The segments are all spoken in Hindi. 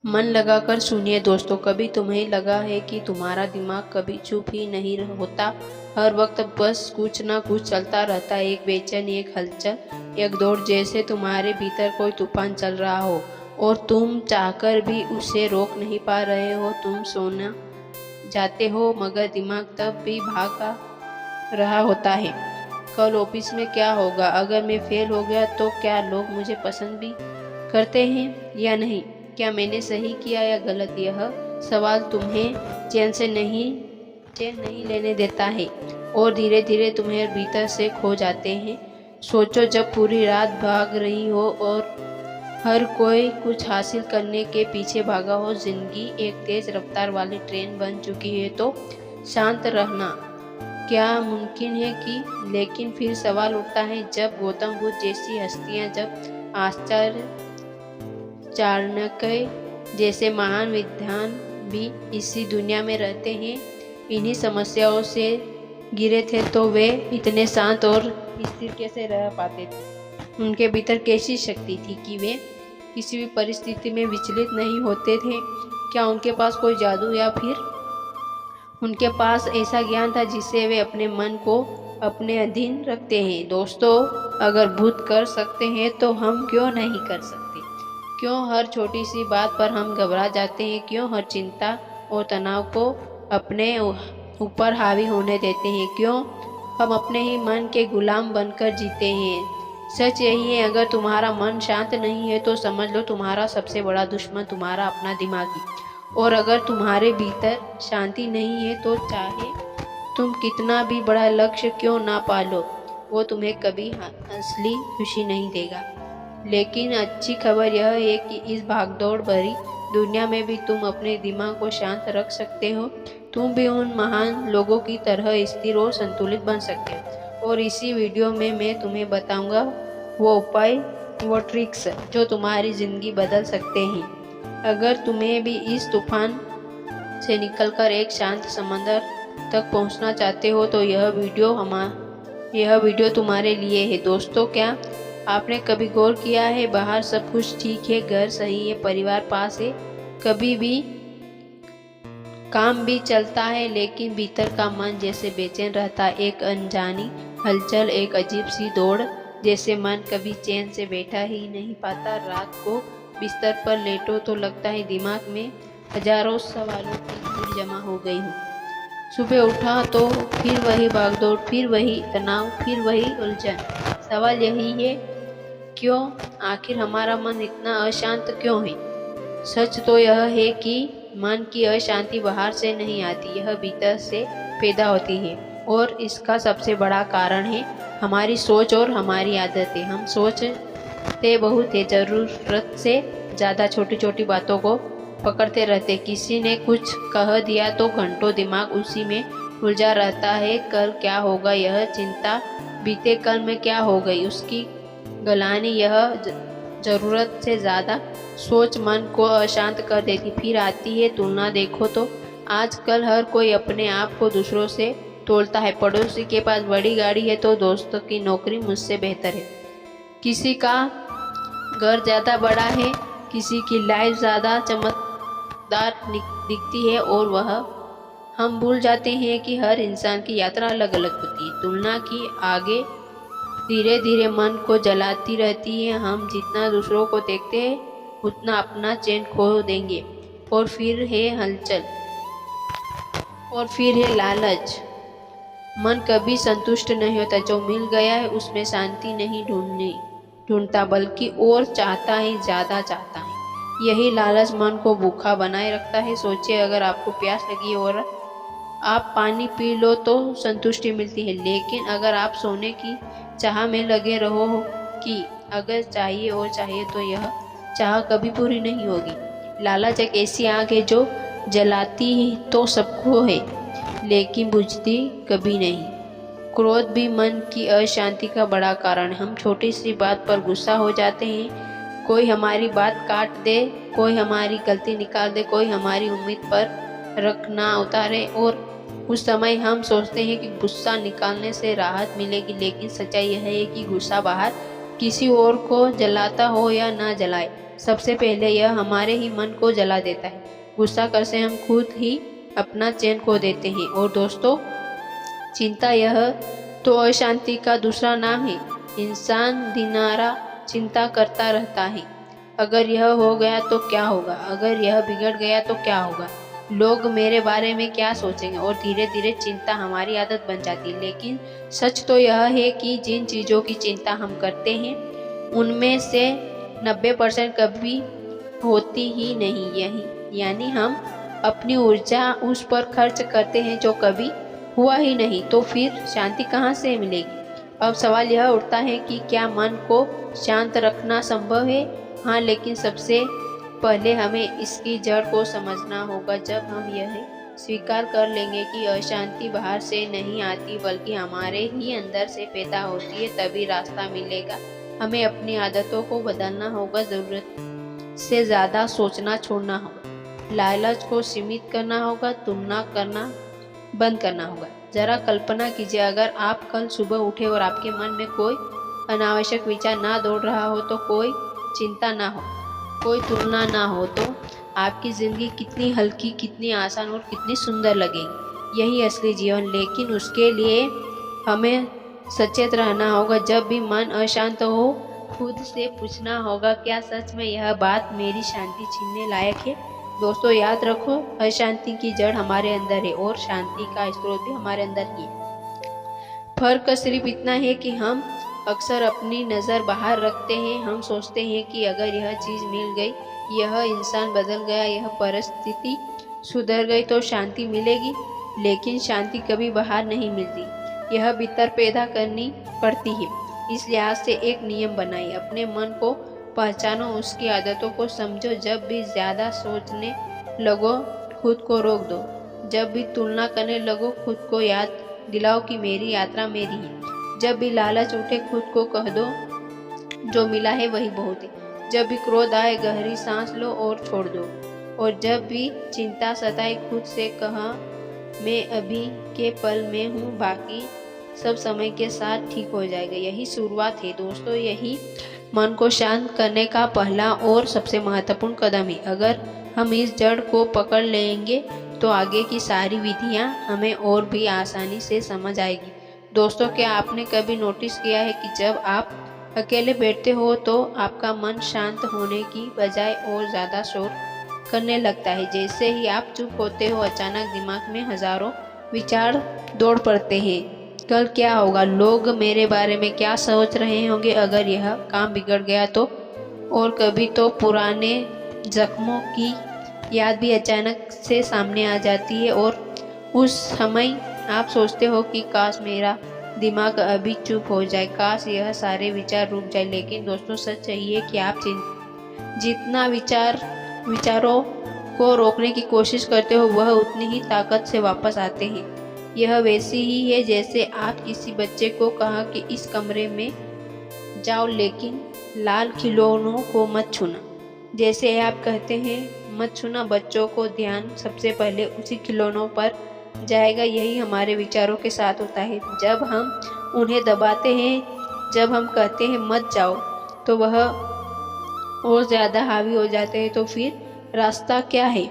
मन लगाकर सुनिए दोस्तों। कभी तुम्हें लगा है कि तुम्हारा दिमाग कभी चुप ही नहीं होता, हर वक्त बस कुछ ना कुछ चलता रहता है। एक बेचैनी, एक हलचल, एक दौड़, जैसे तुम्हारे भीतर कोई तूफान चल रहा हो और तुम चाहकर भी उसे रोक नहीं पा रहे हो। तुम सोना जाते हो मगर दिमाग तब भी भागा रहा होता है। कल ऑफिस में क्या होगा? अगर मैं फेल हो गया तो क्या लोग मुझे पसंद भी करते हैं या नहीं? क्या मैंने सही किया या गलत? यह सवाल तुम्हें चैन नहीं लेने देता है और धीरे धीरे तुम्हें भीतर से खो जाते हैं। सोचो, जब पूरी रात भाग रही हो और हर कोई कुछ हासिल करने के पीछे भागा हो, जिंदगी एक तेज रफ्तार वाली ट्रेन बन चुकी है, तो शांत रहना क्या मुमकिन है कि? लेकिन फिर सवाल उठता है, जब गौतम बुद्ध जैसी हस्तियां, जब आचार्य चाणक्य जैसे महान विद्वान भी इसी दुनिया में रहते हैं, इन्हीं समस्याओं से गिरे थे, तो वे इतने शांत और स्थिर कैसे रह पाते थे? उनके भीतर कैसी शक्ति थी कि वे किसी भी परिस्थिति में विचलित नहीं होते थे? क्या उनके पास कोई जादू, या फिर उनके पास ऐसा ज्ञान था जिससे वे अपने मन को अपने अधीन रखते हैं? दोस्तों, अगर बुद्ध कर सकते हैं तो हम क्यों नहीं कर सकते? क्यों हर छोटी सी बात पर हम घबरा जाते हैं? क्यों हर चिंता और तनाव को अपने ऊपर हावी होने देते हैं? क्यों हम अपने ही मन के गुलाम बनकर जीते हैं? सच यही है, अगर तुम्हारा मन शांत नहीं है तो समझ लो तुम्हारा सबसे बड़ा दुश्मन तुम्हारा अपना दिमाग ही। और अगर तुम्हारे भीतर शांति नहीं है तो चाहे तुम कितना भी बड़ा लक्ष्य क्यों ना पालो, वो तुम्हें कभी असली खुशी नहीं देगा। लेकिन अच्छी खबर यह है कि इस भागदौड़ भरी दुनिया में भी तुम अपने दिमाग को शांत रख सकते हो। तुम भी उन महान लोगों की तरह स्थिर और संतुलित बन सकते हो। और इसी वीडियो में मैं तुम्हें बताऊंगा वो उपाय, वो ट्रिक्स जो तुम्हारी ज़िंदगी बदल सकते हैं। अगर तुम्हें भी इस तूफान से निकलकर एक शांत समंदर तक पहुंचना चाहते हो तो यह वीडियो तुम्हारे लिए है। दोस्तों, क्या आपने कभी गौर किया है, बाहर सब कुछ ठीक है, घर सही है, परिवार पास है, कभी भी काम भी चलता है, लेकिन भीतर का मन जैसे बेचैन रहता है। एक अनजानी हलचल, एक अजीब सी दौड़, जैसे मन कभी चैन से बैठा ही नहीं पाता। रात को बिस्तर पर लेटो तो लगता है दिमाग में हजारों सवालों की भीड़ जमा हो गई हो। सुबह उठा तो फिर वही भागदौड़, फिर वही तनाव, फिर वही उलझन। सवाल यही है, क्यों? आखिर हमारा मन इतना अशांत क्यों है? सच तो यह है कि मन की अशांति बाहर से नहीं आती, यह भीतर से पैदा होती है। और इसका सबसे बड़ा कारण है हमारी सोच और हमारी आदतें। हम सोचते बहुत है, ज़रूरत से ज़्यादा छोटी छोटी बातों को पकड़ते रहते। किसी ने कुछ कह दिया तो घंटों दिमाग उसी में उलझा रहता है। कल क्या होगा यह चिंता, बीते कल में क्या हो गई उसकी गलानी, यह ज़रूरत से ज़्यादा सोच मन को अशांत कर देती। फिर आती है तुलना। देखो तो आजकल हर कोई अपने आप को दूसरों से तोलता है। पड़ोसी के पास बड़ी गाड़ी है तो दोस्तों की नौकरी मुझसे बेहतर है। किसी का घर ज़्यादा बड़ा है, किसी की लाइफ ज़्यादा चमकदार दिखती है, और हम भूल जाते हैं कि हर इंसान की यात्रा अलग अलग होती है। तुलना की आगे धीरे धीरे मन को जलाती रहती है। हम जितना दूसरों को देखते हैं उतना अपना चैन खो देंगे। और फिर है हलचल, और फिर है लालच। मन कभी संतुष्ट नहीं होता। जो मिल गया है उसमें शांति नहीं ढूंढता, बल्कि और चाहता है, ज़्यादा चाहता है। यही लालच मन को भूखा बनाए रखता है। सोचिए, अगर आपको प्यास लगी और आप पानी पी लो तो संतुष्टि मिलती है, लेकिन अगर आप सोने की चाह में लगे रहो कि अगर चाहिए और चाहिए, तो यह चाह कभी पूरी नहीं होगी। लालच एक ऐसी आग है जो जलाती तो सबको है, लेकिन बुझती कभी नहीं। क्रोध भी मन की अशांति का बड़ा कारण है। हम छोटी सी बात पर गुस्सा हो जाते हैं। कोई हमारी बात काट दे, कोई हमारी गलती निकाल दे, कोई हमारी उम्मीद पर रख ना उतारे, और उस समय हम सोचते हैं कि गुस्सा निकालने से राहत मिलेगी। लेकिन सच्चाई यह है कि गुस्सा बाहर किसी और को जलाता हो या ना जलाए, सबसे पहले यह हमारे ही मन को जला देता है। गुस्सा कर से हम खुद ही अपना चैन खो देते हैं। और दोस्तों, चिंता यह तो अशांति का दूसरा नाम है। इंसान दिनारा चिंता करता रहता है। अगर यह हो गया तो क्या होगा, अगर यह बिगड़ गया तो क्या होगा, लोग मेरे बारे में क्या सोचेंगे, और धीरे धीरे चिंता हमारी आदत बन जाती है। लेकिन सच तो यह है कि जिन चीज़ों की चिंता हम करते हैं उनमें से 90% कभी होती ही नहीं। यही यानी हम अपनी ऊर्जा उस पर खर्च करते हैं जो कभी हुआ ही नहीं, तो फिर शांति कहाँ से मिलेगी। अब सवाल यह उठता है कि क्या मन को शांत रखना संभव है। हाँ, लेकिन सबसे पहले हमें इसकी जड़ को समझना होगा। जब हम यह स्वीकार कर लेंगे कि अशांति बाहर से नहीं आती बल्कि हमारे ही अंदर से पैदा होती है, तभी रास्ता मिलेगा। हमें अपनी आदतों को बदलना होगा, ज़रूरत से ज़्यादा सोचना छोड़ना होगा, लालच को सीमित करना होगा, तुलना करना बंद करना होगा। जरा कल्पना कीजिए, अगर आप कल सुबह उठे और आपके मन में कोई अनावश्यक विचार ना दौड़ रहा हो, तो कोई चिंता ना हो, कोई तुलना ना हो, तो आपकी ज़िंदगी कितनी हल्की, कितनी आसान और कितनी सुंदर लगेगी। यही असली जीवन। लेकिन उसके लिए हमें सचेत रहना होगा। जब भी मन अशांत हो, खुद से पूछना होगा, क्या सच में यह बात मेरी शांति छीनने लायक है। दोस्तों, याद रखो, अशांति की जड़ हमारे अंदर है और शांति का स्रोत भी हमारे अंदर ही है। फर्क सिर्फ इतना है कि हम अक्सर अपनी नज़र बाहर रखते हैं। हम सोचते हैं कि अगर यह चीज़ मिल गई, यह इंसान बदल गया, यह परिस्थिति सुधर गई तो शांति मिलेगी। लेकिन शांति कभी बाहर नहीं मिलती, यह भीतर पैदा करनी पड़ती है। इसलिए आज से एक नियम बनाइए, अपने मन को पहचानो, उसकी आदतों को समझो। जब भी ज़्यादा सोचने लगो, खुद को रोक दो। जब भी तुलना करने लगो, खुद को याद दिलाओ कि मेरी यात्रा मेरी है। जब भी लालच उठे, खुद को कह दो, जो मिला है वही बहुत है। जब भी क्रोध आए, गहरी सांस लो और छोड़ दो। और जब भी चिंता सताए, खुद से कहा, मैं अभी के पल में हूँ, बाकी सब समय के साथ ठीक हो जाएगा। यही शुरुआत है दोस्तों, यही मन को शांत करने का पहला और सबसे महत्वपूर्ण कदम है। अगर हम इस जड़ को पकड़ लेंगे तो आगे की सारी विधियाँ हमें और भी आसानी से समझ आएगी। दोस्तों, क्या आपने कभी नोटिस किया है कि जब आप अकेले बैठते हो तो आपका मन शांत होने की बजाय और ज़्यादा शोर करने लगता है। जैसे ही आप चुप होते हो, अचानक दिमाग में हजारों विचार दौड़ पड़ते हैं। कल क्या होगा, लोग मेरे बारे में क्या सोच रहे होंगे, अगर यह काम बिगड़ गया तो। और कभी तो पुराने जख्मों की याद भी अचानक से सामने आ जाती है और उस समय आप सोचते हो कि काश मेरा दिमाग अभी चुप हो जाए, काश यह सारे विचार रुक जाए। लेकिन दोस्तों, सच यही है कि आप जितना विचारों को रोकने की कोशिश करते हो, वह उतनी ही ताकत से वापस आते हैं। यह वैसी ही है जैसे आप किसी बच्चे को कहा कि इस कमरे में जाओ, लेकिन लाल खिलौनों को मत छूना। जैसे आप कहते हैं मत छूना, बच्चों को ध्यान सबसे पहले उसी खिलौनों पर जाएगा। यही हमारे विचारों के साथ होता है। जब हम उन्हें दबाते हैं, जब हम कहते हैं मत जाओ, तो वह और ज़्यादा हावी हो जाते हैं। तो फिर रास्ता क्या है?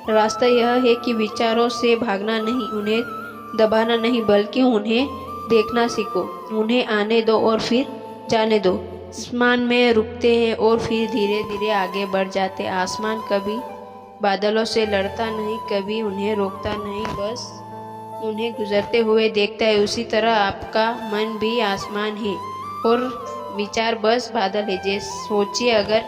रास्ता यह है कि विचारों से भागना नहीं, उन्हें दबाना नहीं, बल्कि उन्हें देखना सीखो। उन्हें आने दो और फिर जाने दो। आसमान में रुकते हैं और फिर धीरे धीरे आगे बढ़ जाते। आसमान कभी बादलों से लड़ता नहीं, कभी उन्हें रोकता नहीं, बस उन्हें गुजरते हुए देखता है। उसी तरह आपका मन भी आसमान है और विचार बस बादल है। जैसे सोचिए, अगर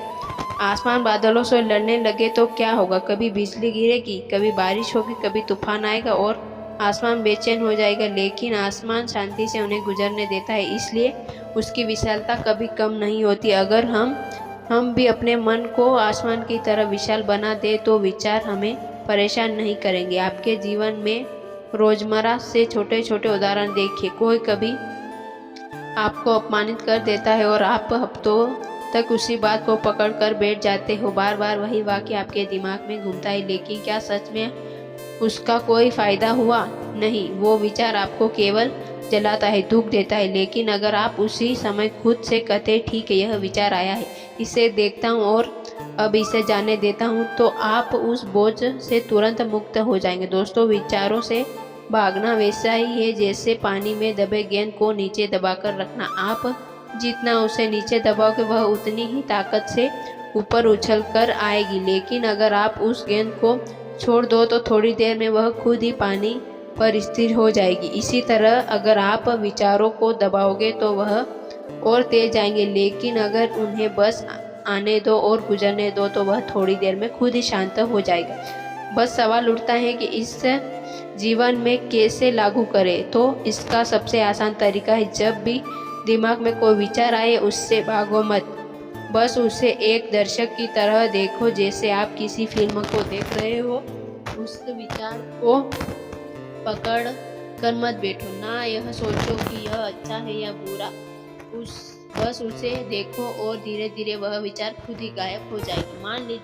आसमान बादलों से लड़ने लगे तो क्या होगा? कभी बिजली गिरेगी, कभी बारिश होगी, कभी तूफान आएगा और आसमान बेचैन हो जाएगा। लेकिन आसमान शांति से उन्हें गुजरने देता है, इसलिए उसकी विशालता कभी कम नहीं होती। अगर हम भी अपने मन को आसमान की तरह विशाल बना दे तो विचार हमें परेशान नहीं करेंगे। आपके जीवन में रोजमर्रा से छोटे छोटे उदाहरण देखिए। कोई कभी आपको अपमानित कर देता है और आप हफ्तों तक उसी बात को पकड़ कर बैठ जाते हो। बार बार वही वाक्य आपके दिमाग में घूमता है, लेकिन क्या सच में उसका कोई फायदा हुआ? नहीं, वो विचार आपको केवल जलाता है, दुख देता है। लेकिन अगर आप उसी समय खुद से कहते ठीक है, यह विचार आया है, इसे देखता हूँ और अब इसे जाने देता हूँ, तो आप उस बोझ से तुरंत मुक्त हो जाएंगे। दोस्तों, विचारों से भागना वैसा ही है जैसे पानी में दबे गेंद को नीचे दबाकर रखना। आप जितना उसे नीचे दबाओगे वह उतनी ही ताकत से ऊपर उछल कर आएगी। लेकिन अगर आप उस गेंद को छोड़ दो तो थोड़ी देर में वह खुद ही पानी पर स्थिर हो जाएगी। इसी तरह अगर आप विचारों को दबाओगे तो वह और तेज आएंगे, लेकिन अगर उन्हें बस आने दो और गुजरने दो तो वह थोड़ी देर में खुद ही शांत हो जाएगा। बस सवाल उठता है कि इस जीवन में कैसे लागू करें। तो इसका सबसे आसान तरीका है, जब भी दिमाग में कोई विचार आए उससे भागो मत, बस उसे एक दर्शक की तरह देखो, जैसे आप किसी फिल्म को देख रहे हो। उस विचार को पकड़ कर मत बैठो, ना यह सोचो कि यह अच्छा है या बुरा, बस उसे देखो और धीरे धीरे वह विचार खुद ही गायब हो जाएगा। मान लीजिए